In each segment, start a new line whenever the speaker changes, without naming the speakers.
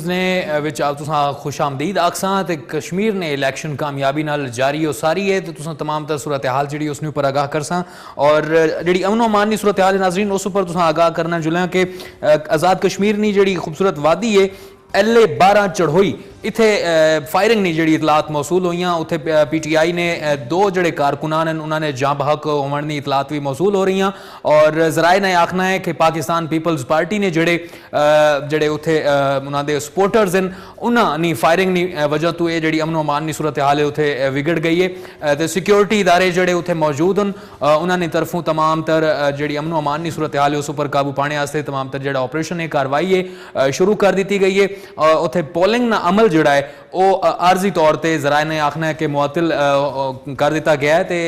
ने विच तुसां खुश आमदीद आखसां ते कश्मीर ने इलैक्शन कामयाबी नाल जारी और सारी है तो तुसां तमाम तर सूरत हाल जी उसने उपर आगाह करसां और जी अमन अमान की सूरत हाल नाजरीन उस उपर तुसां आगाह करना जुलिया कि आज़ाद कश्मीर की जी खूबसूरत वादी है LA 12 चढ़ोई इत्थे फायरिंग नहीं जी इतलात मौसूल हुई उत्थे PTI ने दो जड़े कारकुनान उन्होंने जां बहक होने की इतलात भी मौसूल हो रही हैं और जराए ने आखना है कि पाकिस्तान पीपल्स पार्टी ने जड़े जड़े उत्थे उन्होंने सपोर्टर्स हैं उन्होंने फायरिंग की वजह तो ये जी अमन अमान की सूरत हाल है उत्थे विगड़ गई है तो सिक्योरिटी इदारे जड़े उत्थे मौजूद हैं उन्होंने तरफों तमाम तर जी अमन अमान की सूरत हाल है उस पर काबू पाने वास्ते तमाम तर जो ऑपरेशन है कार्रवाई है शुरू कर दी गई है उत्थे पोलिंग ना अमल जोड़ा है वह आर्जी तौर पर जराए ने आखना है कि मुअत्तल कर दिता गया है तो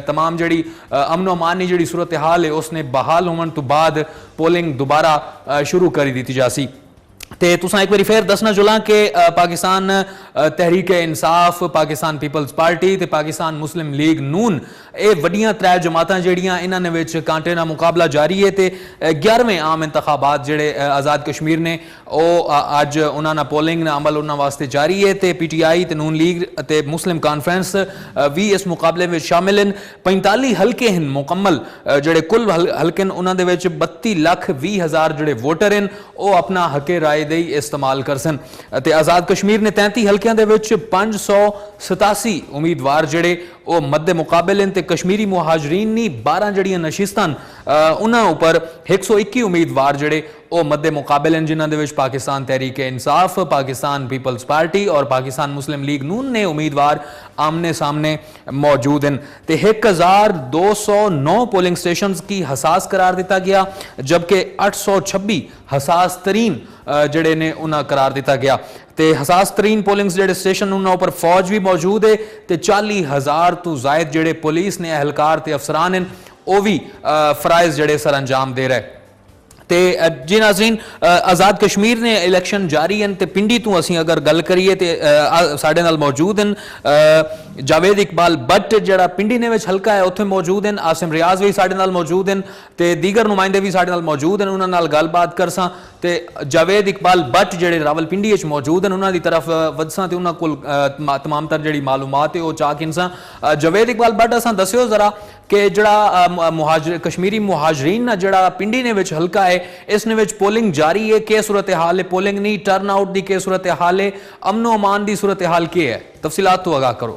तमाम जी अमन अमान की जी सूरत हाल है उसने बहाल होने तो बाद पोलिंग दोबारा शुरू कर दी जासी ते तुसां एक बार फिर दसना चुला कि पाकिस्तान तहरीक इंसाफ पाकिस्तान पीपल्स पार्टी ते पाकिस्तान मुस्लिम लीग नून ये वड्डियां त्रै जमातां जिहड़ियां इन्हां विच कांटे दा मुकाबला जारी है ते 11वें आम इंतखाबात जिहड़े आज़ाद कश्मीर ने वह अज उन्हां पोलिंग दा अमल उन्हां वास्ते जारी है ते PTI ते नून लीग ते मुस्लिम कॉन्फ्रेंस भी इस मुकाबले में शामिल हैं 45 हल्के हैं मुकम्मल जिहड़े कुल हल्के उन्हां दे विच 32,20,000 जिहड़े वोटर हैं वह अपना हके राय दे इस्तेमाल कर सन ते आज़ाद कश्मीर ने 33 हल्कियां दे विच 587 उम्मीदवार जिहड़े वो मद्दे मुकाबले ते कश्मीरी मुहाजरीन नी 12 जड़ियां नशिस्तां उन्हां उपर 121 उम्मीदवार जिहड़े वो मद्दे मुकाबले जिन्हां दे विच पाकिस्तान तहरीक इंसाफ पाकिस्तान पीपल्स पार्टी और पाकिस्तान मुस्लिम लीग नून ने उम्मीदवार आमने सामने मौजूद हैं तो 1209 पोलिंग स्टेशन की हसास करार दिता गया जबकि 826 हसास तरीन जड़े ने उन्हें करार दिता गया तो हसास तरीन पोलिंग जड़े स्टेशन उन्होंने उपर फौज भी मौजूद है तो 40,000 तो जायद जड़े पुलिस ने एहलकार ते अफसरान हैं वह भी फराइज जड़े सर अंजाम दे रहे ते जी नाज़रीन आज़ाद कश्मीर ने इलैक्शन जारी हैं तो पिंडी तो असी अगर गल करिए तो साढ़े नाल मौजूद हैं जावेद इकबाल बट जड़ा पिंडी ने विच हल्का है उत्थे मौजूद हैं आसिम रियाज भी साढ़े नाल मौजूद हैं तो दीगर नुमाइंदे भी साढ़े नाल मौजूद हैं उन्हां नाल गलबात करसां ते जावेद इकबाल बट जड़े रावलपिंडी विच मौजूद हैं उन्हां दी तरफ वधसां ते उन्हां कोल तमाम तर जिहड़ी मालूमात है वो चा किनसां जावेद इकबाल बट असां दस्सियो जरा कि जड़ा कश्मीरी मुहाजरीन ना जड़ा पिंडी ने विच हल्का है इसने विच पोलिंग जारी है क्या सूरत हाल है पोलिंग नहीं टर्न आउट की क्या सूरत हाल है अमनो अमान की सूरत हाल क्या है तफसीलात तो आगाह करो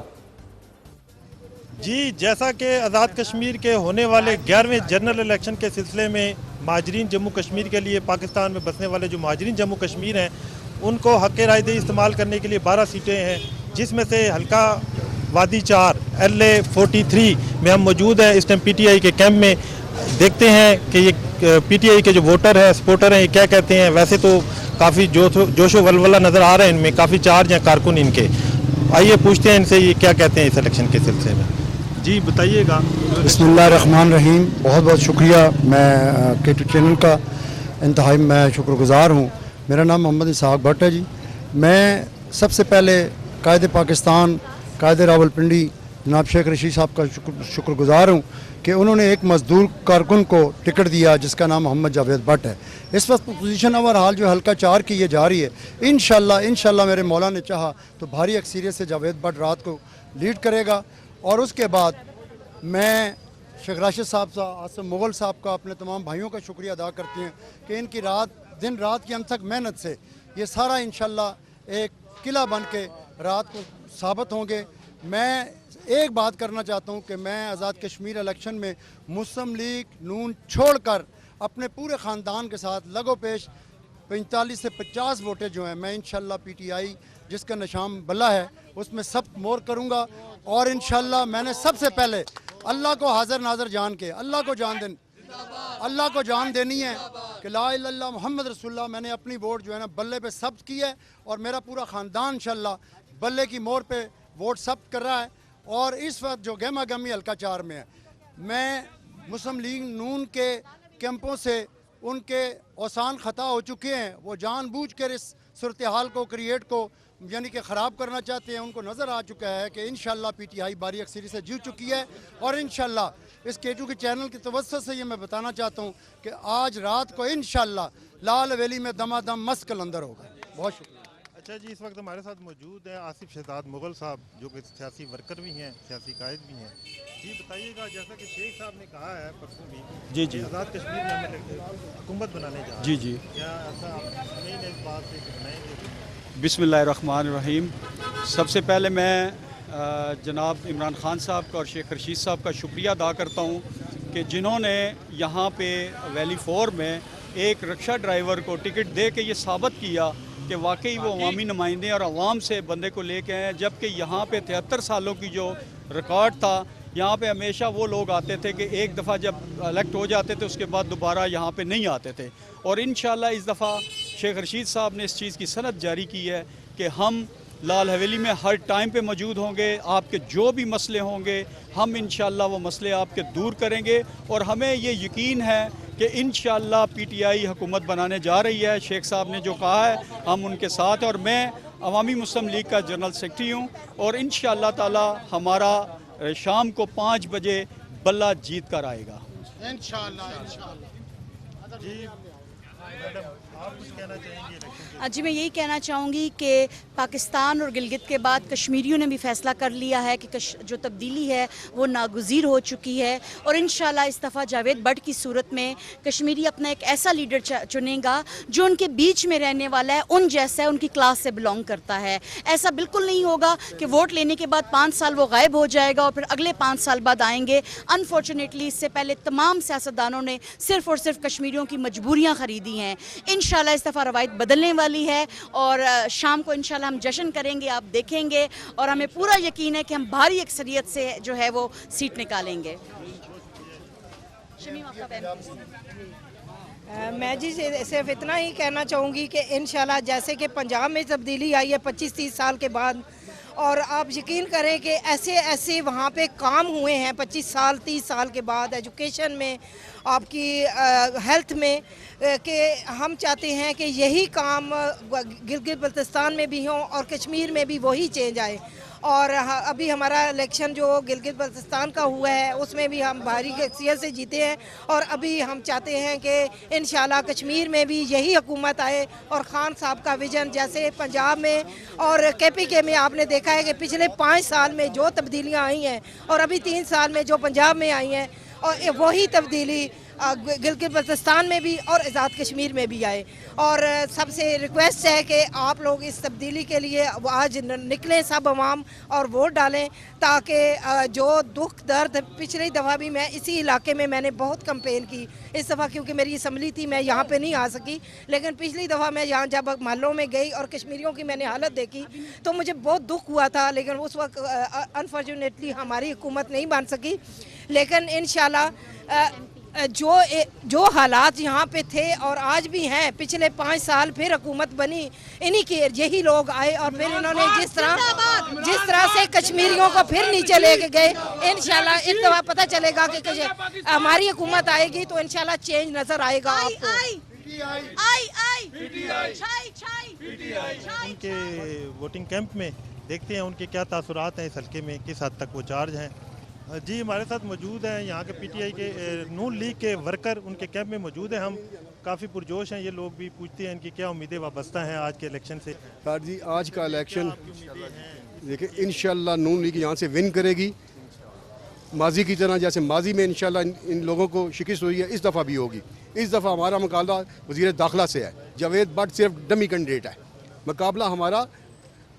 जी। जैसा कि आज़ाद कश्मीर के होने वाले 11वें जनरल इलेक्शन के सिलसिले में महाजरीन जम्मू कश्मीर के लिए पाकिस्तान में बसने वाले जो महाजरीन जम्मू कश्मीर हैं उनको हक़ राय दही इस्तेमाल करने के लिए 12 सीटें हैं जिसमें से हल्का वादी 4 LA 43 में हम मौजूद हैं इस टाइम PTI के कैंप में। देखते हैं कि ये PTI के जो वोटर हैं सपोर्टर हैं ये क्या कहते हैं। वैसे तो काफ़ी जोशो वलवला नज़र आ रहे हैं इनमें, काफ़ी चार्ज हैं कारकुन इनके। आइए पूछते हैं इनसे ये क्या कहते हैं इस इलेक्शन के सिलसिले में। जी बताइएगा।
बिस्मिल्लाहिर्रहमानिर्रहीम। बहुत बहुत शुक्रिया। मैं K2 चैनल का इंतहाई मैं शुक्रगुज़ार हूँ। मेरा नाम मोहम्मद इसहाक भट्ट है जी। मैं सबसे पहले कायदे पाकिस्तान कायदे रावलपिंडी जनाब शेख रशीद साहब का शुक्रगुज़ार हूँ कि उन्होंने एक मजदूर कारकुन को टिकट दिया जिसका नाम मोहम्मद जावेद भट्ट है। इस वक्त पोजीशन ओवरऑल जो हल्का 4 की ये जा रही है। इंशाल्लाह मेरे मौला ने चाहा तो भारी अक्सरियत से जावेद भट्ट रात को लीड करेगा और उसके बाद मैं शेख राशिद साहब आसिम मुगल साहब का अपने तमाम भाइयों का शुक्रिया अदा करते हैं कि इनकी दिन रात की अनथक मेहनत से ये सारा इंशाल्लाह एक किला बन के रात को साबित होंगे। मैं एक बात करना चाहता हूँ कि मैं आज़ाद कश्मीर इलेक्शन में मुस्लिम लीग नून छोड़कर अपने पूरे ख़ानदान के साथ लगो पेश 45 से 50 वोटें जो हैं मैं इंशाल्लाह PTI जिसका निशान बल्ला है उसमें सब मोर करूँगा और इंशाल्लाह मैंने सबसे पहले अल्लाह को हाजिर नाजर जान के अल्लाह को जान देनी है कि ला इलाहा इल्लल्लाह मुहम्मद रसूलुल्लाह। मैंने अपनी वोट जो है ना बल्ले पे सब्त की है और मेरा पूरा ख़ानदान इंशाल्लाह बल्ले की मोर पे वोट सब्त कर रहा है। और इस वक्त जो गहमा गहमी हल्का 4 में है मैं मुस्लिम लीग नून के कैंपों से उनके औसान ख़ता हो चुके हैं। वो जानबूझकर इस सूरत हाल को क्रिएट को यानी कि ख़राब करना चाहते हैं। उनको नज़र आ चुका है कि इंशाल्लाह PTI भारी अक्सरी से जीत चुकी है और इंशाल्लाह इस K2 के चैनल की तवज्जो से ये मैं बताना चाहता हूँ कि आज रात को इंशाल्लाह लाल हवेली में दमादम मस्त कलंदर होगा। बहुत शुक्रिया।
अच्छा जी, इस वक्त हमारे साथ मौजूद है आसिफ शहजाद मुगल साहब, जो कि सियासी वर्कर भी हैं, सियासी कायद भी हैं। जी बताइएगा, जैसा कि शेख साहब ने कहा है परसों भी,
जी जी
आज़ाद कश्मीर में हमें हुकूमत बनाने जा रहे हैं,
जी जी
क्या ऐसा आप नहीं इस बात से कि बनाएंगे?
बिस्मिल्लाहिर्रहमानिर्रहीम। सबसे पहले मैं जनाब इमरान खान साहब का और शेख रशीद साहब का शुक्रिया अदा करता हूँ कि जिन्होंने यहाँ पे वैली 4 में एक रिक्शा ड्राइवर को टिकट दे के ये साबित किया कि वाकई वो अवामी नुमाइंदे और आवाम से बंदे को लेके आए। जबकि यहाँ पे 73 सालों की जो रिकॉर्ड था, यहाँ पे हमेशा वो लोग आते थे कि एक दफ़ा जब इलेक्ट हो जाते थे उसके बाद दोबारा यहाँ पे नहीं आते थे। और इंशाल्लाह इस दफ़ा शेख रशीद साहब ने इस चीज़ की सनद जारी की है कि हम लाल हवेली में हर टाइम पे मौजूद होंगे। आपके जो भी मसले होंगे हम इंशाल्लाह वो मसले आपके दूर करेंगे। और हमें ये यकीन है कि इंशाल्लाह PTI हुकूमत बनाने जा रही है। शेख साहब ने जो कहा है हम उनके साथ हैं। और मैं अवामी मुस्लिम लीग का जनरल सेक्रेटरी हूँ और इंशाल्लाह ताला हमारा शाम को 5 बजे बल्ला जीत कर आएगा इंशाल्लाह।
जी मैडम, आप कुछ कहना चाहेंगे इलेक्शन के?
जी मैं यही कहना चाहूँगी कि पाकिस्तान और गिलगित के बाद कश्मीरियों ने भी फैसला कर लिया है कि जो तब्दीली है वो नागुज़ीर हो चुकी है। और इंशाल्लाह इस दफ़ा जावेद भट्ट की सूरत में कश्मीरी अपना एक ऐसा लीडर चुनेगा जो उनके बीच में रहने वाला है, उन जैसा है, उनकी क्लास से बिलोंग करता है। ऐसा बिल्कुल नहीं होगा कि वोट लेने के बाद 5 साल वो गायब हो जाएगा और फिर अगले 5 साल बाद आएंगे। अनफॉर्चुनेटली इससे पहले तमाम सियासतदानों ने सिर्फ़ और सिर्फ कश्मीरियों की मजबूरियाँ ख़रीदी हैं। इंशाल्लाह इस दफ़ा रवायत बदलने वाली है और शाम को इंशाल्लाह हम जश्न करेंगे, आप देखेंगे। और हमें पूरा यकीन है कि हम भारी अक्सरियत से जो है वो सीट निकालेंगे। शमीम, आपका
मैं जी सिर्फ इतना ही कहना चाहूँगी कि इंशाल्लाह जैसे कि पंजाब में तब्दीली आई है 25-30 साल के बाद, और आप यकीन करें कि ऐसे ऐसे वहाँ पे काम हुए हैं 25 साल 30 साल के बाद, एजुकेशन में, आपकी हेल्थ में, कि हम चाहते हैं कि यही काम गिलगित बल्तिस्तान में भी हों और कश्मीर में भी वही चेंज आए। और अभी हमारा इलेक्शन जो गिलगित बल्तिस्तान का हुआ है उसमें भी हम भारी अक्सरियत से जीते हैं। और अभी हम चाहते हैं कि इंशाल्लाह कश्मीर में भी यही हुकूमत आए और ख़ान साहब का विजन जैसे पंजाब में और KPK में आपने देखा है कि पिछले 5 साल में जो तब्दीलियाँ आई हैं और अभी 3 साल में जो पंजाब में आई हैं, और वही तब्दीली गिलगित बल्तिस्तान में भी और आज़ाद कश्मीर में भी आए। और सबसे रिक्वेस्ट है कि आप लोग इस तब्दीली के लिए आज निकलें सब अवाम और वोट डालें, ताकि जो दुख दर्द पिछली दफ़ा भी मैं इसी इलाके में मैंने बहुत कंपेन की। इस दफ़ा क्योंकि मेरी असम्बली थी मैं यहाँ पे नहीं आ सकी, लेकिन पिछली दफ़ा मैं यहाँ जब महलों में गई और कश्मीरियों की मैंने हालत देखी तो मुझे बहुत दुख हुआ था। लेकिन उस वक्त अनफॉर्चुनेटली हमारी हुकूमत नहीं बन सकी। लेकिन इंशाल्लाह जो हालात यहाँ पे थे और आज भी हैं, पिछले 5 साल फिर हुकूमत बनी, इन्हीं के यही लोग आए और फिर इन्होंने जिस तरह से कश्मीरियों को फिर नीचे लेके गए, इंशाल्लाह इस दफ़ा पता चलेगा कि हमारी हुकूमत आएगी तो इंशाल्लाह चेंज नज़र आएगा आपको।
उनके वोटिंग कैंप में देखते हैं उनके क्या तासुरात हैं, इस हल्के में किस हद तक वो चार्ज हैं। जी हमारे साथ मौजूद हैं यहाँ के PTI के नून लीग के वर्कर, उनके कैंप में मौजूद हैं। हम काफ़ी पुरजोश हैं, ये लोग भी पूछते हैं इनकी क्या उम्मीदें वाबस्ता हैं आज के इलेक्शन से।
सर जी आज का इलेक्शन देखिए इंशाल्लाह नून लीग यहाँ से विन करेगी, माजी की तरह। जैसे माजी में इंशाल्लाह इन लोगों को शिकस्त हुई है, इस दफ़ा भी होगी। इस दफ़ा हमारा मुकाबला वज़ीर दाखिला से है। जावेद भट्ट सिर्फ डमी कैंडिडेट है, मुकाबला हमारा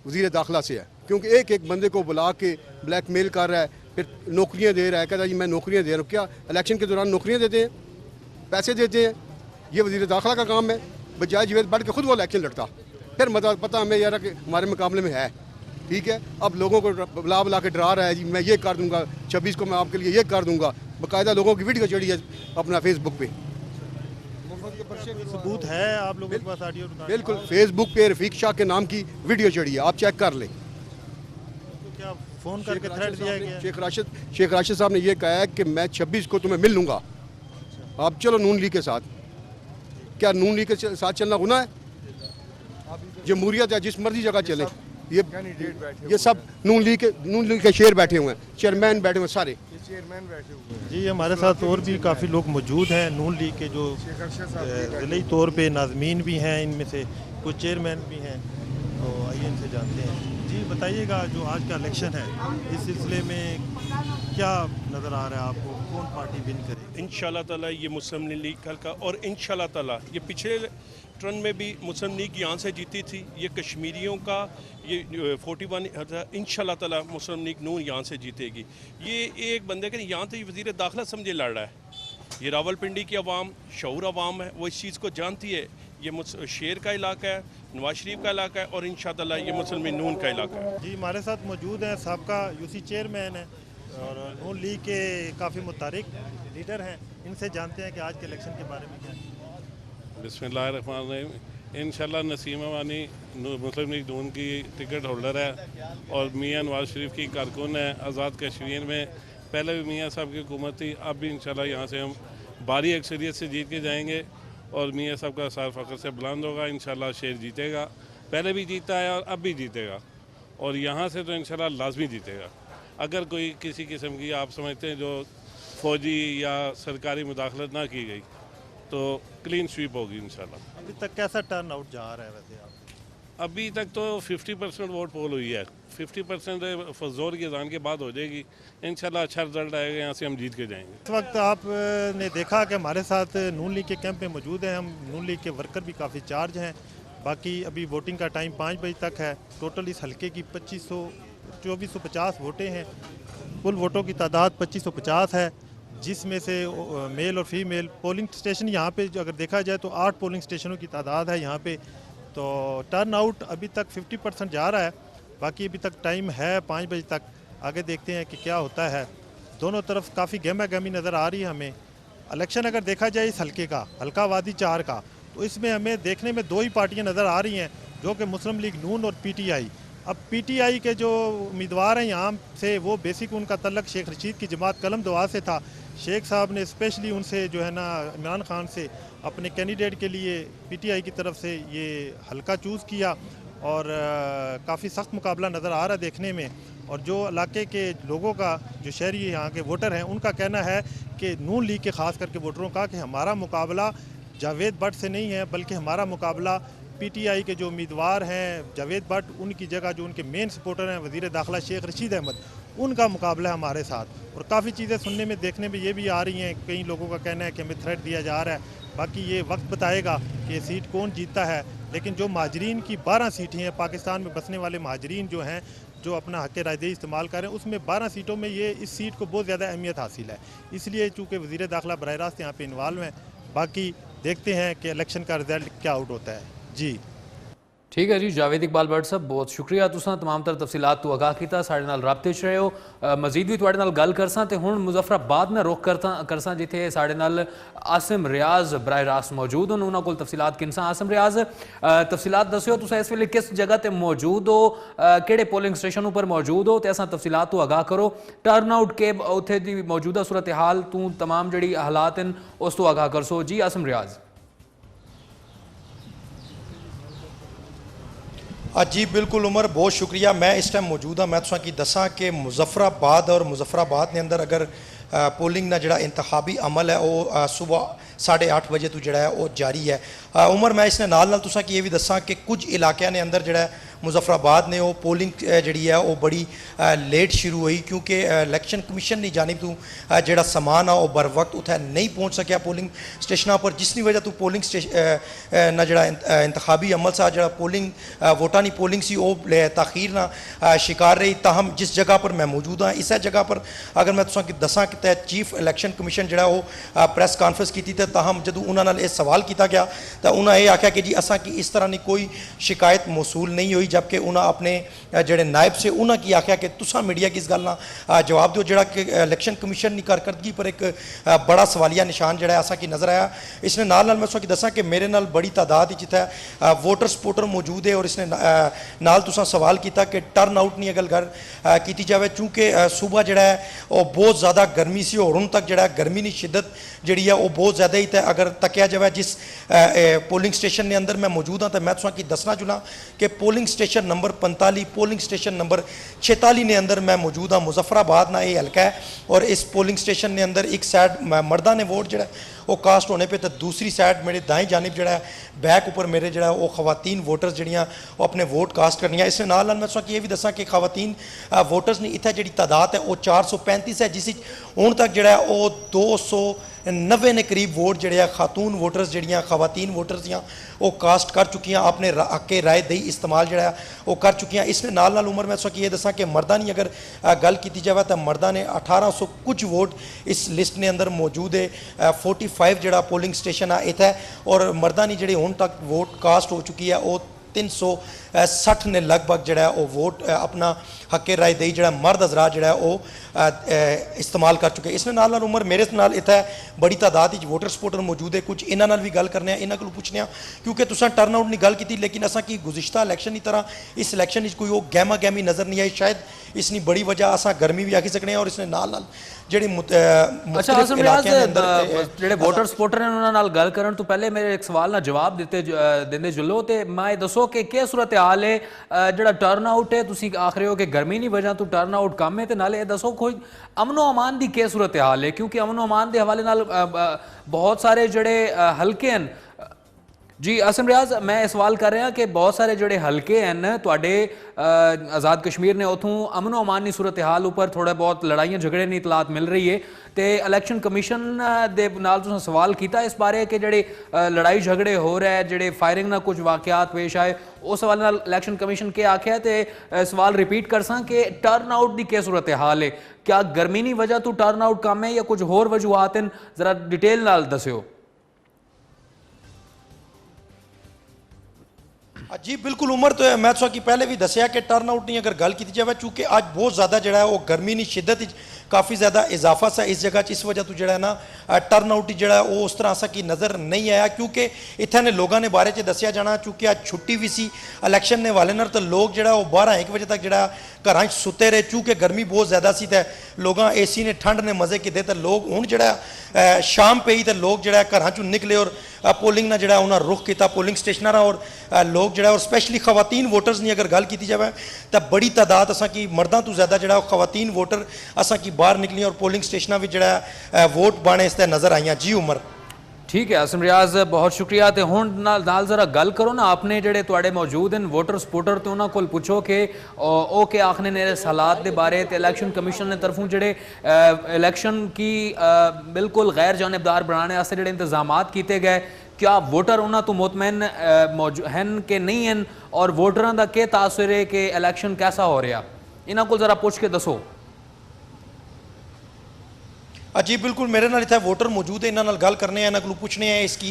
वज़ीर दाखिला से है। क्योंकि एक एक बंदे को बुला के ब्लैकमेल कर रहा है, फिर नौकरियां दे रहा है, कहता है जी मैं नौकरियां दे रहा हूँ। क्या इलेक्शन के दौरान नौकरियां देते हैं, पैसे देते हैं? ये वज़ीर दाखिला का काम है। बजाय जावेद भट्ट के खुद वो इलेक्शन लड़ता, फिर पता हमें यार कि हमारे मुकाबले में है। ठीक है, अब लोगों को बुला बुला के डरा रहा है, जी मैं ये कर दूंगा, 26 को मैं आपके लिए ये कर दूंगा। बाकायदा लोगों की वीडियो चढ़ी है अपना फेसबुक पे।
सबूत है आप लोगों के पास? ऑडियो
बिल्कुल, फेसबुक पे रफीक शाह के नाम की वीडियो चढ़ी है, आप चेक कर लें।
क्या फ़ोन करके थ्रेट दिया गया?
शेख राशिद साहब ने ये कहा है कि मैं 26 को तुम्हें मिल लूँगा, आप चलो नून लीग के साथ। क्या नून लीग के साथ चलना गुनाह है? जमहूरियत है, जिस मर्जी जगह चले। ये सब नून लीग के शेर बैठे हुए हैं, चेयरमैन बैठे हुए हैं सारे।
जी हमारे साथ और भी काफ़ी लोग मौजूद हैं नून लीग के, जो ज़िले तौर पे नाज़मीन भी हैं इनमें से। कुछ चेयरमैन भी हैं, तो आइए इनसे जानते हैं। जी बताइएगा, जो आज का इलेक्शन है इस सिलसिले में क्या नज़र आ रहा है आपको, कौन पार्टी विन करे?
इंशाल्लाह ताला ये मुस्लिम लीग का, और इंशाल्लाह ताला ये पिछले टर्न में भी मुस्लिम लीग यहाँ से जीती थी, ये कश्मीरियों का ये 41 इंशाल्लाह ताला मुस्लिम लीग नून यहाँ से जीतेगी। ये एक बंदे के यहाँ तो ये वज़ीर दाखिला समझे लड़ रहा है, ये रावलपिंडी की आवाम शऊर आवाम है, वो इस चीज़ को जानती है। ये शेर का इलाका है, नवाज शरीफ का इलाका है, और इंशाअल्लाह ये मुस्लिम नून का इलाका है।
जी हमारे साथ मौजूद हैं साहबका यूसी चेयरमैन है और नून लीग के काफ़ी मुतारिक लीडर हैं, इनसे जानते हैं कि आज के इलेक्शन के बारे में क्या है।
बिस्मिल्लाहिर्रहमानिर्रहीम। इंशाल्लाह नसीम अवानी मुस्लिम लीग नून की टिकट होल्डर है और मियाँ नवाज शरीफ की कारकुन है। आज़ाद कश्मीर में पहले भी मियाँ साहब की हुकूमत थी, अब भी इंशाल्लाह यहाँ से हम भारी अक्सरियत से जीत के जाएंगे और मियाँ साहब का सार फ़ख्र से बुलंद होगा। इंशाल्लाह शेर जीतेगा, पहले भी जीता है और अब भी जीतेगा, और यहाँ से तो इंशाल्लाह लाजमी जीतेगा। अगर कोई किसी किस्म की आप समझते हैं जो फौजी या सरकारी मुदाखलत ना की गई तो क्लीन स्वीप होगी इंशाल्लाह।
अभी तक कैसा टर्न आउट जा रहा है वैसे आप?
अभी तक तो 50% वोट पोल हुई है, 50% फजोर की अजान के बाद हो जाएगी। इंशाल्लाह अच्छा रिजल्ट आएगा, यहाँ से हम जीत के जाएंगे।
इस वक्त आपने देखा कि हमारे साथ नून लीग के कैंप में मौजूद हैं, हम नून लीग के वर्कर भी काफ़ी चार्ज हैं। बाकी अभी वोटिंग का टाइम 5 बजे तक है। टोटल इस हलके की 2450 वोटें हैं। कुल वोटों की तादाद 2550 है, जिसमें से मेल और फीमेल पोलिंग स्टेशन यहाँ पे अगर देखा जाए तो 8 पोलिंग स्टेशनों की तादाद है यहाँ पे। तो टर्न आउट अभी तक 50% जा रहा है, बाकी अभी तक टाइम है 5 बजे तक। आगे देखते हैं कि क्या होता है। दोनों तरफ काफ़ी गहमा गहमी नज़र आ रही है हमें। इलेक्शन अगर देखा जाए इस हलके का, हल्का वादी 4 का, तो इसमें हमें देखने में 2 ही पार्टियाँ नज़र आ रही हैं, जो कि मुस्लिम लीग नून और PTI। अब PTI के जो उम्मीदवार हैं यहाँ से, वो बेसिक उनका तल्लक शेख रशीद की जमात कलम दुआ से था। शेख साहब ने स्पेशली उनसे जो है ना इमरान खान से अपने कैंडिडेट के लिए PTI की तरफ से ये हल्का चूज़ किया और काफ़ी सख्त मुकाबला नज़र आ रहा है देखने में। और जो इलाके के लोगों का, जो शहरी यहाँ के वोटर हैं, उनका कहना है कि नून लीग के ख़ास करके वोटरों का कि हमारा मुकाबला जावेद भट्ट से नहीं है, बल्कि हमारा मुकाबला PTI के जो उम्मीदवार हैं जावेद भट्ट, उनकी जगह जो उनके मेन सपोर्टर हैं वज़ीर दाखिला शेख रशीद अहमद, उनका मुकाबला है हमारे साथ। और काफ़ी चीज़ें सुनने में देखने में ये भी आ रही हैं, कई लोगों का कहना है कि हमें थ्रेट दिया जा रहा है। बाकी ये वक्त बताएगा कि सीट कौन जीतता है। लेकिन जो महाजरीन की 12 सीटें हैं, पाकिस्तान में बसने वाले महाजरीन जो हैं, जो अपना हक़ रायदही इस्तेमाल कर रहे हैं, उसमें 12 सीटों में ये इस सीट को बहुत ज़्यादा अहमियत हासिल है। इसलिए चूँकि वज़ीर दाखिला बराह रास्त यहाँ पर इन्वॉल्व हैं। बाकी देखते हैं कि इलेक्शन का रिजल्ट क्या आउट होता है। जी
ठीक है जी, जावेद इकबाल भट्ट साहब बहुत शुक्रिया, तुसां तमाम तर तफसीलात तू आगाह कीता, साडे नाल राबते च रहे हो। मजीद भी तुहाडे नाल गल करसां ते हुण मुजफ्फराबाद में रुख करसां जिथे साडे नाल आसिम रियाज बराह रास्त मौजूद होन, उन्हां कोल तफसीलात किनसां। आसिम रियाज, तफसीलात दस्सियो, तुसां इस वेले किस जगह ते मौजूद हो, केड़े पोलिंग स्टेशन उपर मौजूद हो, ते असां तफसीलात तू आगाह करो। टर्न आउट के उत्थे दी मौजूदा सूरत हाल तू तमाम जिहड़ी हालात हैं उस तू आगाह करसो। जी आसिम रियाज।
जी बिल्कुल उमर, बहुत शुक्रिया। मैं इस टाइम मौजूद हाँ। मैं तुसां की दसा कि मुजफ्फराबाद और मुजफ्फराबाद ने अंदर अगर पोलिंग ना जड़ा इंतखाबी अमल है वो सुबह 8:30 बजे तो जड़ा है वो जारी है। उमर मैं इसने नाल तुसां की ये भी दसा कि कुछ इलाकों ने अंदर जड़ा मुजफ्फराबाद ने वो पोलिंग जड़ी है वो बड़ी लेट शुरू हुई, क्योंकि इलेक्शन कमीशन की जानिब तो जड़ा समान है वो बर वक्त उत्थे नहीं पहुँच सकिया पोलिंग स्टेशनों पर, जिसकी वजह तो पोलिंग स्टेशन ना जड़ा इंतखाबी अमल सा जड़ा पोलिंग वोटां की पोलिंग सी वो ताखीर ना शिकार रही। ताहम जिस जगह पर मैं मौजूद हाँ, इस जगह पर अगर मैं तुसां की दसा कि चीफ इलेक्शन कमीशन जड़ा वो प्रेस कॉन्फ्रेंस की थी, ताहम जदों उन्होंने ये सवाल किया गया तो उन्होंने ये आख्या कि जी असा की इस तरह की कोई शिकायत मौसूल नहीं हुई, जबकि उन्होंने अपने जड़े नायब से उन्होंने की आख्या कि तुसा मीडिया की इस गल ना जवाब दो, जड़ा कि इलेक्शन कमीशन की कारकर्दगी पर एक बड़ा सवालिया निशान जड़ा असा की नज़र आया। इसने नाल मैं तुसा की दसा कि मेरे नाल बड़ी तादाद जिथे वोटर सपोर्टर मौजूद है, और इसने नाल तुसा सवाल किया कि टर्न आउट नहीं अगर गल की जाए, चूँकि सुबह जड़ा है वो बहुत ज़्यादा गर्मी सी और हुण तक जड़ा गर्मी की शिद्दत जी है वो बहुत ज़्यादा ही। अगर तकिया जाए जिस पोलिंग स्टेशन के अंदर मैं मौजूद हाँ, तो मैं तुसा की दसना चुना कि polling station number 45, polling station number 46 ने अंदर मैं मौजूद हाँ। मुजफ्फराबाद ना ये हल्का है और इस पोलिंग स्टेशन के अंदर एक साइड मर्दा ने वोट जड़ा वो कास्ट होने पे, तो दूसरी साइड मेरे दाएं जानिब जड़ा बैक ऊपर मेरे जड़ा वो खवातीन वोटर्स जड़ियाँ वो अपने वोट कास्ट करनियाँ। इससे नाल नाल मैं तुहां ये भी दसा कि खवातीन वोटर्स ने इत्थे जी तादाद है वो 435 है, जिस हुण तक जड़ा वो 290 ने करीब वोट जड़े खातून वोटर्स जड़ियाँ खवातीन वोटर्स दियाँ वो कास्ट कर चुकियाँ, अपने हक राय दही इस्तेमाल जड़ा वो कर चुकियाँ। इसने नाल नाल उम्र मैं तुहां ये दसा कि मर्दां दी अगर गल की जाए तो मर्दां ने 1800 कुछ वोट इस लिस्ट ने अंदर मौजूद है। 45 जड़ा पोलिंग स्टेशन है इत्थे, और मर्दां दी जिहड़ी हुण तक वोट कास्ट हो चुकी है वो 360 ने लगभग जड़ा वो वोट अपना हके राय दही जड़ा मर्द हजरा जड़ा वो इस्तेमाल कर चुके। इसने नाल नाल उम्र मेरे नाल इत्थे बड़ी तादाद वोटर सपोर्टर मौजूद है। कुछ इन्हां नाल भी गल करने इन्हां कोलों पुछने क्योंकि तुसां टर्न आउट की गल की, लेकिन असां की गुज़िश्ता इलैक्शन की तरह इस इलैक्शन कोई वो गहमा गहमी नज़र नहीं आई। शायद इसकी बड़ी वजह असां गर्मी भी आखी सकने, और इसने नाल नाल ਜਿਹੜੇ
अच्छा आसम रियाज ਜਿਹੜੇ ਵੋਟਰ ਸਪੋਰਟਰ ਨੇ ਉਹਨਾਂ ਨਾਲ ਗੱਲ ਕਰਨ ਤੋਂ ਪਹਿਲੇ ਮੇਰੇ ਇੱਕ ਸਵਾਲ ਦਾ ਜਵਾਬ ਦਿੰਦੇ ਜੁਲੋ ਤੇ ਮੈਂ ਇਹ ਦੱਸੋ ਕਿ ਕੀ ਸੂਰਤ ਹਾਲ ਹੈ ਜਿਹੜਾ ਟਰਨ ਆਊਟ ਹੈ, ਤੁਸੀਂ ਆਖ ਰਹੇ ਹੋ ਕਿ ਗਰਮੀ ਦੀ ਵਜ੍ਹਾ ਤੋਂ ਟਰਨ ਆਊਟ ਕਮ ਹੈ, ਤੇ ਨਾਲੇ ਇਹ ਦੱਸੋ ਕੋਈ ਅਮਨੋ ਅਮਾਨ ਦੀ ਕੀ ਸੂਰਤ ਹਾਲ ਹੈ, ਕਿਉਂਕਿ ਅਮਨੋ ਅਮਾਨ ਦੇ ਹਵਾਲੇ ਨਾਲ ਬਹੁਤ ਸਾਰੇ ਜਿਹੜੇ ਹਲਕੇ ਹਨ। जी आसिम रियाज मैं सवाल कर रहा कि बहुत सारे जोड़े हल्के हैं तुहाडे आज़ाद कश्मीर ने उतों अमन अमान की सूरत हाल उपर थोड़ा बहुत लड़ाइयां झगड़े की इतलात मिल रही है, तो इलैक्शन कमीशन दे नाल तुसां सवाल किया इस बारे कि जेडे लड़ाई झगड़े हो रहे हैं, जेडे फायरिंग ना कुछ वाकयात पेश आए, उस हवाले नाल इलैक्शन कमीशन के आख्या, तो सवाल रिपीट करसा कि टर्न आउट की क्या सूरत हाल है, क्या गर्मी की वजह तो टर्न आउट कम है या कुछ होर वजूहात हैं, जरा डिटेल नाल दस्यो।
जी बिल्कुल उम्र तो मैं तुहां की पहले भी दसिया कि टर्न आउट नहीं अगर गल की जाए, चूँकि अज बहुत ज़्यादा जड़ा है वो गर्मी की शिद्दत काफ़ी ज़्यादा इजाफा सा इस जगह इस वजह तो जड़ा है ना टर्न आउट जड़ा वो उस तरह असा की नज़र नहीं आया, क्योंकि इतने लोगों ने बारे च दसिया जाना, चूँकि अज छुट्टी भी सी इलैक्शन ने वाले नाल, तो लोग जड़ा वो 12-1 बजे तक जड़ा घर सुते रहे, चूँकि गर्मी बहुत ज़्यादा सी, तो लोगों AC ने ठंड ने मज़े किए, तो लोग हुण जड़ा शाम पे तो लोग जड़ा घर चों निकले और पोलिंग ना जड़ा उन्होंने रुख किया पोलिंग स्टेशनर, और लोग जड़ा और स्पैशली खवातीन वोटर्स की अगर गल की जाए तो बड़ी तादाद असा की मर्दां तो ज़्यादा जड़ा खवातीन वोटर असा की बाहर निकली और पोलिंग स्टेशन भी जड़ा वोट पाने इस नज़र आईयां। जी उमर
ठीक है आसिम रियाज बहुत शुक्रिया। तो हुण नाल जरा गल करो ना अपने जेडे तुहाडे मौजूद हैं वोटर सपोर्टर, तो उन्होंने कोल पुछो कि ओ के आखने ने इस हालात के बारे, तो इलैक्शन कमीशन ने तरफों जेडे इलैक्शन की बिल्कुल गैर जानिबदार बनाने वास्ते जेडे इंतजामात किए गए, क्या वोटर उन्होंने तो मुतमैन हैं कि नहीं हैं, और वोटरां दा क्या तासुर है कि इलैक्शन कैसा हो रहा, इन्हां कोल जरा पुछ के दसो।
जी बिल्कुल मेरे नाल इत्थे वोटर मौजूद है, इन्हां नाल गल करने इन्हां कोलों पुछने हैं इसकी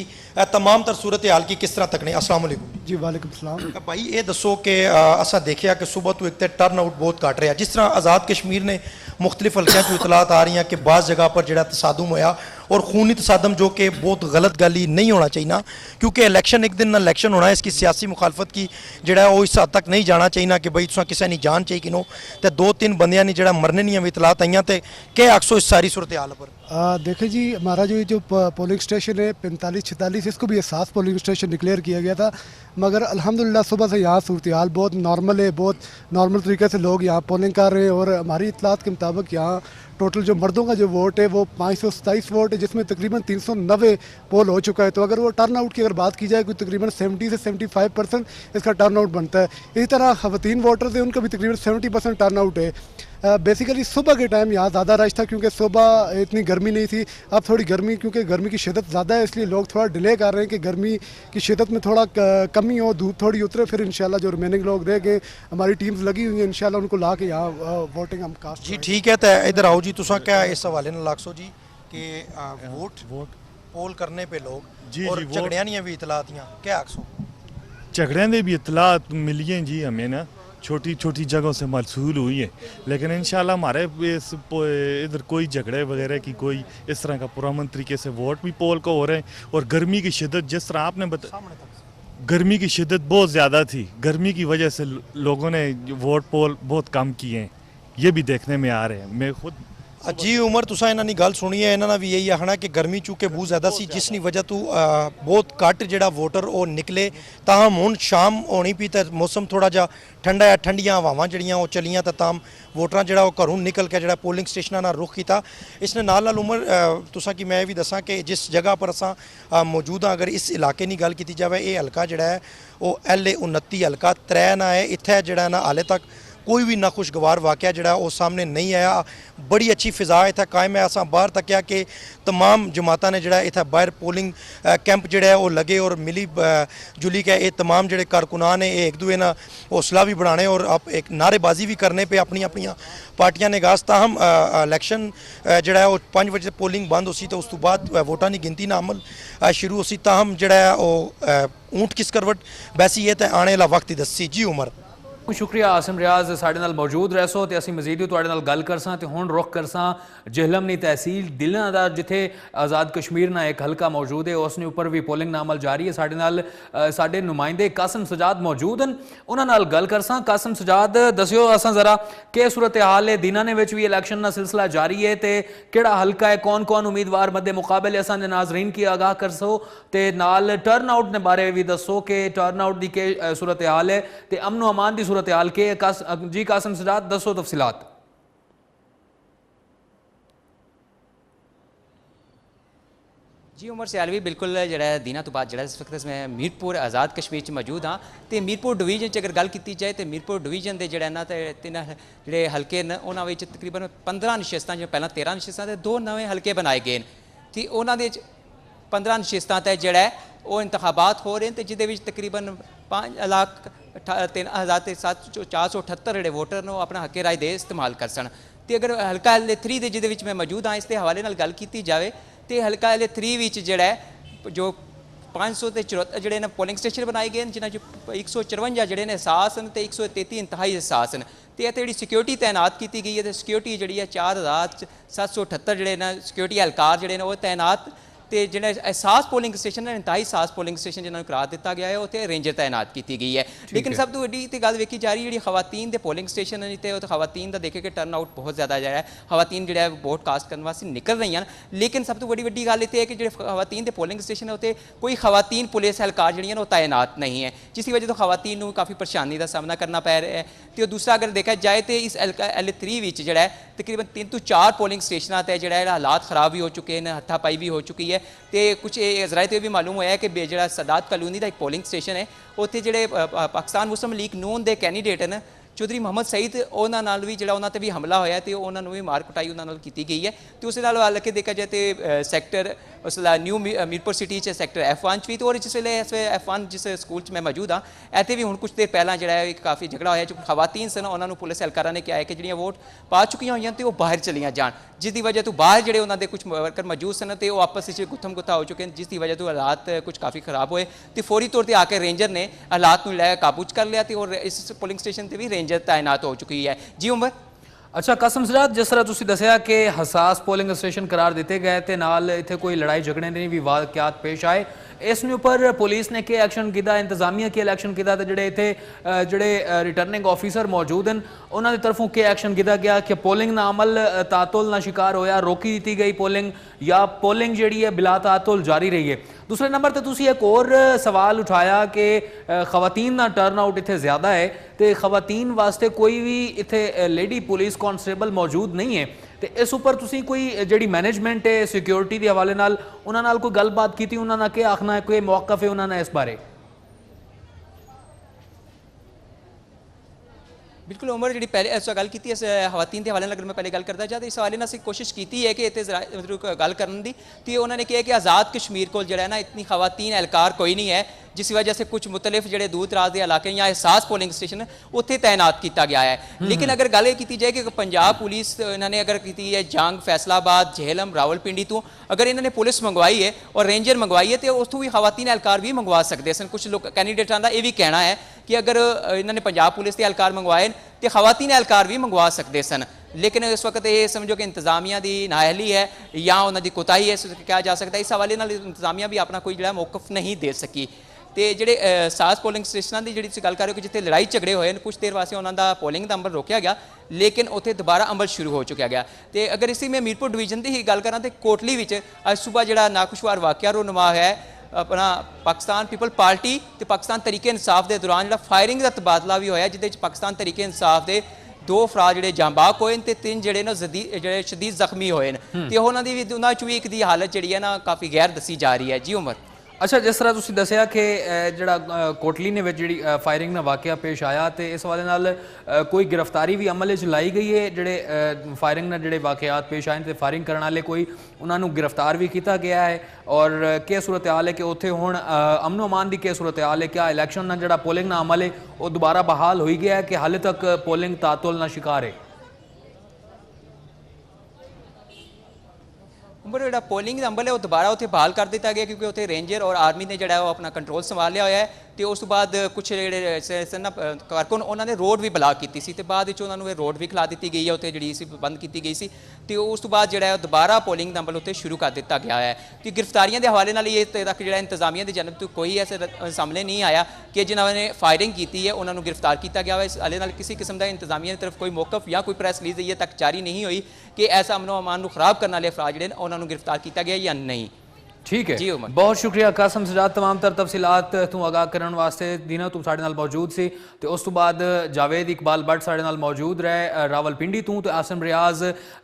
तमाम तर सूरत हाल की किस तरह तकने। अस्सलाम वालेकुम
जी वालेकुम सलाम।
भाई ये दसो कि असा देखिया कि सुबह तो एक तो टर्न आउट बहुत घट रहा, जिस तरह आज़ाद कश्मीर ने मुख्तलिफ हल्कों को इतलात आ रही हैं कि बाज़ जगह पर जो तसादम होया और खूनी तसादम, जो कि बहुत गलत गल ही नहीं होना चाहिए, क्योंकि इलैक्शन एक दिन ना इलैक्शन होना है, इसकी सियासी मुखालफत की जड़ा वो इस हद तक नहीं जाना चाहिए कि बई तुसा किसी ने जान चाहिए कि नो, तो 2-3 बंदियां ने जड़ा मरने नहीं इतलात आई, तो क्या आखसो इस सारी सूरत हाल पर।
देखिए जी हमारा जो पोलिंग स्टेशन है 45-46 इसको भी एहसास पोलिंग स्टेशन डिक्लेयर किया गया था, मगर अल्हम्दुलिल्लाह सुबह से यहाँ सूरत हाल बहुत नॉर्मल है, बहुत नॉर्मल तरीके से लोग यहाँ पोलिंग कर रहे हैं, और हमारी इतलात के मुताबिक यहाँ टोटल जो मर्दों का जो वोट है वो 527 वोट है, जिसमें तकरीबन 390 पोल हो चुका है। तो अगर वो टर्न आउट की अगर बात की जाए कोई तकरीबन 70 से 75% इसका टर्न आउट बनता है। इसी तरह खवातीन वोटर्स हैं उनका भी तकरीबन 70% टर्न आउट है। बेसिकली सुबह के टाइम यहाँ ज़्यादा रश था, क्योंकि सुबह इतनी गर्मी नहीं थी, अब थोड़ी गर्मी क्योंकि गर्मी की शिद्दत ज़्यादा है, इसलिए लोग थोड़ा डिले कर रहे हैं कि गर्मी की शिद्दत में थोड़ा कमी हो, धूप थोड़ी उतरे, फिर इंशाल्लाह जो रिमेनिंग लोग रह गए हमारी टीम्स लगी हुई हैं, इंशाल्लाह उनको ला के यहाँ वोटिंग हम कास्ट।
जी ठीक है, तो इधर आओ जी, तुसा क्या इस हवाले नाल आखसो जी कि वोट पोल करने पे लोग और झगड़ियां दी भी इतलातियां क्या आखसो।
झगड़ियां दी भी इतलात मिली हैं जी हमें ना, छोटी छोटी जगहों से मौसूल हुई है, लेकिन इंशाल्लाह हमारे इधर कोई झगड़े वगैरह की कोई इस तरह का पुरअमन तरीके से वोट भी पोल को हो रहे हैं। और गर्मी की शिद्दत जिस तरह आपने गर्मी की शिद्दत बहुत ज़्यादा थी, गर्मी की वजह से लोगों ने वोट पोल बहुत कम किए हैं, ये भी देखने में आ रहे हैं। मैं खुद
जी उमर तुसा इन्हां दी गल सुनी है, इन्हां दा भी यही आखना कि गर्मी चूंकि बहुत ज़्यादा सी जिसकी वजह तो बहुत घट जिहड़ा वोटर वो निकले। ताहम हुण शाम होनी पी तो मौसम थोड़ा जा ठंडा है, ठंडियां हवावां जिहड़ियां वो चलियां तो ताम वोटरां जिहड़ा वो घरों निकल के जिहड़ा पोलिंग स्टेशनां दा रुख कीता। इसने नाल उमर तुसा कि मैं भी दसां कि जिस जगह पर असां मौजूद हाँ, अगर इस इलाके की गल की जाए ये हल्का जिहड़ा है वो LA 29 हल्का 3 ना है। इत्थे जिहड़ा ना हाले तक कोई भी नाखुशगवार वाक़या जिहड़ा वो सामने नहीं आया। बड़ी अच्छी फिज़ा इत्थे कायम है। असां बाहर तक्या कि तमाम जमातां ने जिहड़ा इत्थे बाहर पोलिंग कैंप जिहड़ा है वो लगे और मिली जुली के ये तमाम जिहड़े कारकुनान है एक दूए ना हौसला भी बढ़ाने और आप एक नारेबाजी भी करने पे अपनी अपनी पार्टियां ने गास। ताहम इलैक्शन जिहड़ा है वो 5 बजे पोलिंग बंद हो सी तो उस तो बाद वोटां दी गिनती दा अमल शुरू हो सी। ताहम जिहड़ा है वो ऊंट किस करवट बैसी है तो आने वाला वक्त ही दसी। जी उमर
शुक्रिया आसिम रियाज साढ़े नाल मौजूद रहो तो असीं मजीद तुहाडे नाल गल करसां ते हुण रुख करसां जहलम दी तहसील दिलां दा जिथे आज़ाद कश्मीर ना एक हल्का मौजूद है उसने उपर भी पोलिंग नामल जारी है। साढ़े नाल साढ़े नुमाइंदे कासिम सजाद मौजूद हैं, उन्हां नाल गल करसां। कासिम सजाद दस्यो असां जरा के सूरत हाल है, दिनां ने विच भी इलैक्शन दा सिलसिला जारी है ते किहड़ा हल्का है, कौन कौन उम्मीदवार मद्दे मुकाबले असां दे नाज़रीन की आगाह करसो ते नाल टर्न आउट दे बारे भी दसो कि टर्न आउट दी के सूरत हाल है ते अमन अमान दी सूरत हाल के जी कासिम सजाद दसो तफसीलात।
जी उमर सियालवी बिल्कुल जो दिनों तो बाद जो इस वक्त मैं मीरपुर आज़ाद कश्मीर च मौजूद हाँ तो मीरपुर डिवीजन च अगर गल की जाए तो मीरपुर डिवीजन के जोड़े ना तीन जोड़े हल्के न उन्होंने तकरीबन 15 नशस्तां जो पहला 13 नशस्तां ते 2 नवे हल्के बनाए गए तो उन्होंने 15 नशस्तां ते जोड़ा वो इंतखाबात हो रहे हैं तो जिद तकरीबन 5,03,478 जोड़े वोटर ने अपना हक राय दे इस्तेमाल कर सन। तो अगर हल्का LA 3 के जिद मैं मौजूद हाँ इसके हवाले नाल गल की जाए तो हल्का LA 3 जोड़ा जो 574 जोड़े ने पोलिंग स्टेशन बनाए गए जिन्होंने 154 जोड़े ने एहसास हैं तो 133 इंतहाई एहसास हैं। तो इतने जी सिक्योरिटी तैनात की गई है तो सिक्योरिटी जी है 4,778 जोड़े ने सिक्योरिटी एहलकार जोड़े ने वो तैनात तो जो एहसास पोलिंग स्टेशन है इंतहाई एहसास पोलिंग स्टेशन जिन्होंने करार दिता गया है उत्थे रेंजर तैनात की गई है। लेकिन सब तो वड्डी तो गल वेखी जा रही है जी खवातीन के पोलिंग स्टेशन है तो खवातीन का देखे कि टर्न आउट बहुत ज़्यादा जो है खवातीन जो है वोट कास्ट करने वास्ते निकल रही हैं। लेकिन सब तो बड़ी वड्डी गल इतनी है कि जो खवातीन के पोलिंग स्टेशन है उत्ते कोई खवातीन पुलिस एहलकार जी वो तैनात नहीं है जिसकी वजह तो खवातीन को काफ़ी परेशानी का सामना करना पै रहा है। तो दूसरा अगर देखा जाए तो इस LA 3 जो है तकरीबन 3 तो 4 पोलिंग स्टेशनों पर जो हालात खराब भी हो चुके हैं, हथापाई भी हो चुकी है। तो कुछ जराए तो भी मालूम होया कि जो सदात कॉलोनी का एक पोलिंग स्टेशन है उत्थे जो पाकिस्तान मुस्लिम लीग नून के कैंडीडेट हैं चौधरी मोहम्मद सईद उन्होंने भी जो उन्होंने भी हमला होया तो उन्होंने भी मार कुटाई उन्होंने की गई है। तो उस नाल के देखा जाए तो सैक्टर उस new Mirpur city sector F1 भी तो और जिस वे F1 जिस स्कूल मैं मौजूद हाँ इतने भी हूँ कुछ देर पहला जो है काफ़ी झगड़ा होया जो खवातीन सन उन्होंने पुलिस एहलकारा ने कहा है कि जो वोट पा चुकियां हुई तो वो बाहर चलियाँ जान जिसकी वजह तो बाहर जो उन्होंने कुछ वर्कर मौजूद सन तो आपस में गुत्थम गुत्था हो चुके हैं जिसकी वजह तो हालात कुछ काफ़ी खराब हुए। तो फौरी तौर पर आके रेंजर ने हालात को लै काबू कर लिया तो और इस पोलिंग स्टेशन पर भी रेंजर तैनात हो चुकी है। जी उमर
अच्छा कासिम सजाद जिस तरह तुसीं दस्सिया कि हसास पोलिंग स्टेशन करार दिते गए ते नाल इत्थे कोई लड़ाई झगड़े नहीं भी वाक़यात पेश आए इस उपर पुलिस ने के एक्शन किया, इंतजामिया के एक्शन किया तो जोड़े इतने जोड़े रिटर्निंग ऑफिसर मौजूद हैं उन्होंने तरफों के एक्शन किया गया कि पोलिंग ना अमल तातुल ना शिकार होया, रोकी दी गई पोलिंग या पोलिंग जी है बिला तातुल जारी रही है। दूसरे नंबर पर तुसीं एक और सवाल उठाया कि खवातीन का टर्न आउट इतने ज़्यादा है तो खवातीन वास्ते कोई भी इतने लेडी पुलिस कॉन्स्टेबल मौजूद नहीं है तो इस उपर तुसीं कोई जी मैनेजमेंट है सिक्योरिटी के हवाले नाल उन्हां नाल कोई गलबात की उन्होंने क्या आखना है, कोई मौकफ है उन्होंने इस बारे?
बिल्कुल उमर जी पहले इस गल की खवातीन के हवाले अगर मैं पहले गल करता चाहता इस हवाले से कोशिश की है कि इतने गल करने की तो उन्होंने कहा कि आज़ाद कश्मीर को जो है ना इतनी खवातीन एहलकार कोई नहीं है जिस वजह से कुछ मुख्तलिफ जो दूर दराज के इलाके या एहसास पोलिंग स्टेशन उत्थे तैनात किया गया है। लेकिन अगर गल की जाए कि पंजाब पुलिस इन्होंने अगर की है जंग फैसलाबाद झेलम रावलपिंडी तो अगर इन्होंने पुलिस मंगवाई है और रेंजर मंगवाई है तो उस भी खवातीन एहलकार भी मंगवा सकते सन। कुछ लोग कैंडीडेटा का यह भी कहना है कि अगर इन्होंने पंजाब पुलिस के एहलकार मंगवाए तो खवातीन एहलकार भी मंगवा सकते सन। लेकिन इस वक्त ये समझो कि इंतजामिया की नाअहली है या उन्होंने कोताही है क्या जा सकता है। इस हवाले इंतजामिया भी अपना कोई जो मौकफ नहीं दे सकी। ਤੇ ਜਿਹੜੇ ਸਾਸ ਪੋਲਿੰਗ ਸਟੇਸ਼ਨਾਂ ਦੀ ਜਿਹੜੀ ਤੁਸੀਂ ਗੱਲ ਕਰ ਰਹੇ ਹੋ ਕਿ ਜਿੱਥੇ ਲੜਾਈ ਝਗੜੇ ਹੋਏ ਨੇ, ਕੁਝ ਦੇਰ ਵਾਸਤੇ ਉਹਨਾਂ ਦਾ ਪੋਲਿੰਗ ਦਾ ਅਮਲ ਰੋਕਿਆ ਗਿਆ, ਲੇਕਿਨ ਉੱਥੇ ਦੁਬਾਰਾ ਅਮਲ ਸ਼ੁਰੂ ਹੋ ਚੁੱਕਿਆ ਗਿਆ। ਤੇ ਅਗਰ ਇਸੇ ਮੈਂ ਮੀਰਪੁਰ ਡਿਵੀਜ਼ਨ ਦੀ ਹੀ ਗੱਲ ਕਰਾਂ ਤੇ ਕੋਟਲੀ ਵਿੱਚ ਅੱਜ ਸਵੇਰ ਜਿਹੜਾ ਨਾਖੁਸ਼ਵਾਰ ਵਾਕਿਆ ਰੋਨਮਾ ਹੈ अपना पाकिस्तान पीपल पार्टी तो पाकिस्तान तरीके इंसाफ के दौरान जो फायरिंग का तबादला भी होया जिहदे पाकिस्तान तरीके इंसाफ के 2 अफराद जोड़े जांबाक होए ते 3 जोड़े ना शदीद जख्मी होए तो उन्होंने भी उन्होंने चो भी एक दी हालत जी है ना काफ़ी गैर दसी जा रही है। जी उमर
अच्छा, जिस तरह तुसीं दस्सिया कि जिहड़ा कोटली ने विच जिहड़ी फायरिंग का वाक़या पेश आया तो इस हवाले नाल कोई गिरफ्तारी भी अमल च लाई गई है, जिहड़े फायरिंग नाल जिहड़े वाक़यात पेश आए तो फायरिंग करने वाले कोई उन्होंने गिरफ्तार भी किया गया है, और क्या सूरत हाल है कि उत्थे हुण अमनो अमान की क्या सूरत हाल है, क्या इलैक्शन का जिहड़ा पोलिंग का अमल है वो दोबारा बहाल हो गया है कि हाले तक पोलिंग तातुल का शिकार है?
उमर जो पोलिंग का अमल है वो दोबारा उत्थे बहाल कर दिया गया क्योंकि उत्थे रेंजर और आर्मी ने जो अपना कंट्रोल संभाल लिया है। तो उस बाद कुछ जो कारकुन उन्होंने रोड भी ब्लॉक की सी, बाद उन्होंने रोड भी खिला दी गई है, उत्थे जी बंद की गई सी। तो उस बाद जो दोबारा पोलिंग का अमल उत्थे शुरू कर दिया गया है। तो गिरफ्तारियों के हवाले नाल ये तक जो इंतजामिया की जानब तो कोई ऐसा सामने नहीं आया कि जिन्होंने फायरिंग की है उन्होंने गिरफ्तार किया गया है। इस हवाले नाल किसी किस्म का इंतजामिया की तरफ कोई मौकफ या कोई प्रेस रिलीज ये तक जारी नहीं हुई कि ऐसा अमनो अमान को खराब करने वाले अफराद जोड़े उन्होंने गिरफ्तार किया गया या नहीं।
ठीक है
जी उमर,
बहुत शुक्रिया कासम सजाद, तमाम तर तफसीलात तू आगाह करने वास्ते। दीना तू साढ़े नाल मौजूद सी तो उस तो बाद जावेद इकबाल भट्ट साढ़े नाल मौजूद रहे, रावलपिंडी तू तो आसिम रियाज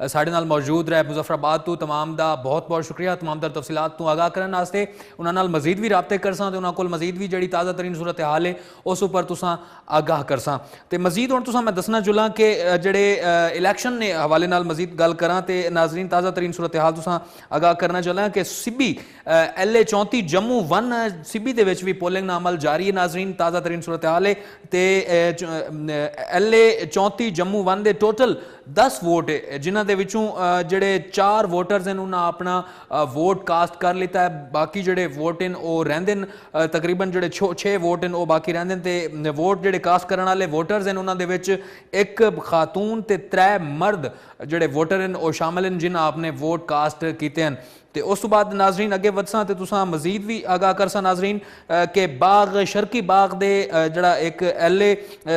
साढ़े नाल मौजूद रहे, मुजफ्फराबाद तू तमाम दा बहुत बहुत शुक्रिया तमाम तर तफसीलात तू आगाह करने वास्ते। उन्हां नाल मजीद भी राबते कर सां ते उन्हां कोल मजीद भी जिहड़ी ताज़ा तरीन सूरत हाल है उस उपर तुसां आगाह कर सां ते मजीद हुण तुसां मैं दसना चुलां कि जिहड़े इलैक्शन ने हवाले नाल मजीद गल करां ते नाज़रीन ताज़ा तरीन सूरत हाल तुसां आगाह करना चलां कि सिब्बी LA 34 जम्मू 1 सिब्बी दे विच भी पोलिंग अमल जारी है। नाजरीन ताज़ा तरीन सूरत हाल है तो LA 34 जम्मू 1 दे टोटल 10 वोट है जिन्हां दे विचों जिहड़े 4 वोटर्स हैं उन्हां अपना वोट कास्ट कर लिता है, बाकी जिहड़े वोट हैं वो रहिंदे न, तकरीबन जिहड़े 6 वोट हैं वो बाकी रहिंदे न ते वोट जिहड़े कास्ट करने वाले वोटर्स हैं उन्हां दे विच 1 खातून ते 3 मर्द जिहड़े वोटर हैं वो शामिल हैं जिन्हां अपने वोट कास्ट कीते हैं। तो उस तो बाद नाजरीन अगे वधसां ते तुसां मजीद भी आगाह करसां नाजरीन कि बाग शर्की बाग दे जड़ा एक LA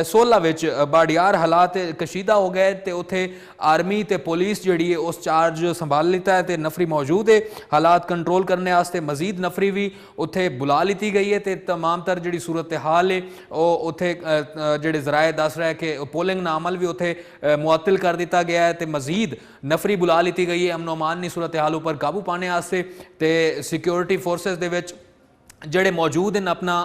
16 विच बाड़ियार हालात कशीदा हो गए तो उत्थे आर्मी ते पुलिस जिहड़ी है उस चार्ज संभाल लिता है तो नफरी मौजूद है हालात कंट्रोल करने वास्ते, मजीद नफरी भी उत्थे बुला ली गई है तो तमाम तर जिहड़ी सूरत हाल है वो उत्थे जिहड़े जराए दस रहे कि पोलिंग ना अमल भी उत्थे मुअत्तल कर दिता गया है तो मजीद नफरी बुला ली गई है अमनो अमान दी सूरत हाल उपर काबू पाने वास्ते। ते सिक्योरिटी फोर्सेस दे विच जिहड़े मौजूद हैं अपना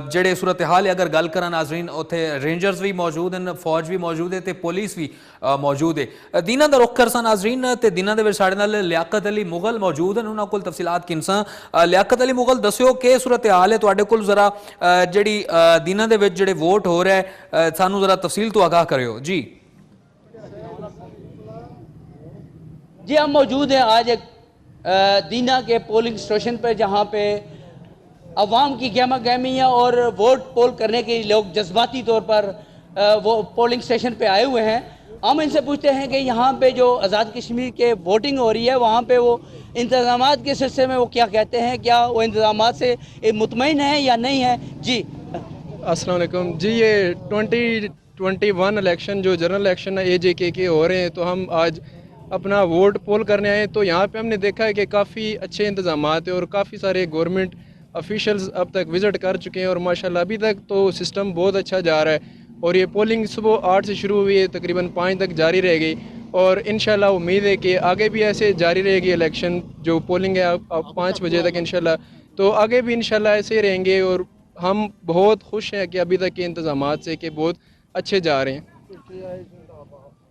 जिहड़े सूरत हाल अगर गल करा नाजरीन उत्थे रेंजर्स भी मौजूद हैं, फौज भी मौजूद है तो पुलिस भी मौजूद है। दीना दा रुख करसा नाजरीन ते दीना दे विच साडे नाल लियाकत अली मुगल मौजूद हैं, उन्हां कोल तफसीलात किनसा। लियाकत अली मुगल दस्सियो कि सूरत हाल है तुहाडे कोल जरा जिहड़ी दीना दे विच जिहड़े वोट हो रहे हैं सानू जरा तफसील तो आगाह करियो। जी
जी हम मौजूद हैं आज एक दीना के पोलिंग स्टेशन पर जहाँ पे अवाम की गहमा गहमी है और वोट पोल करने के लिए लोग जज्बाती तौर पर वो पोलिंग स्टेशन पे आए हुए हैं। हम इनसे पूछते हैं कि यहाँ पे जो आज़ाद कश्मीर के वोटिंग हो रही है वहाँ पे वो इंतज़ामात के सिलसिले में वो क्या कहते हैं, क्या वो इंतज़ामात से मुतमईन है या नहीं है। जी
अस्सलाम वालेकुम जी, ये 2021 इलेक्शन जो जनरल इलेक्शन है AJK के हो रहे हैं तो हम आज अपना वोट पोल करने आए तो यहाँ पे हमने देखा है कि काफ़ी अच्छे इंतजाम है और काफ़ी सारे गवर्नमेंट ऑफिशियल्स अब तक विज़िट कर चुके हैं और माशाल्लाह अभी तक तो सिस्टम बहुत अच्छा जा रहा है। और ये पोलिंग सुबह 8 से शुरू हुई है, तकरीबन 5 तक जारी रहेगी और इंशाल्लाह उम्मीद है कि आगे भी ऐसे जारी रहेगी इलेक्शन जो पोलिंग है अब 5 बजे तक इंशाल्लाह, तो आगे भी इंशाल्लाह ऐसे ही रहेंगे। और हम बहुत खुश हैं कि अभी तक के इंतजाम से कि बहुत अच्छे जा रहे हैं।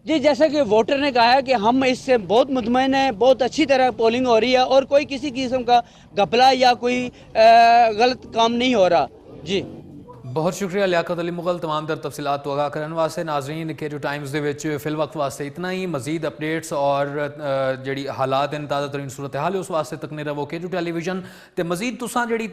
जी जैसा कि वोटर ने कहा है कि हम इससे बहुत मुतमईन हैं, बहुत अच्छी तरह पोलिंग हो रही है और कोई किसी किस्म का घपला या कोई गलत काम नहीं हो रहा। जी
बहुत शुक्रिया लियाकत अली मुगल तमाम दर तफसीलात तो आगाह करने वास्ते। नाजरीन के जो टाइम्स दे विच फिल वक्त वास्ते इतना ही, मजीद अपडेट्स और जिहड़ी हालात इन ताज़ा तरीन सूरत हाल उस वास्ते तकने रवो के जो टेलीविजन ते मजीद तुसां जिहड़ी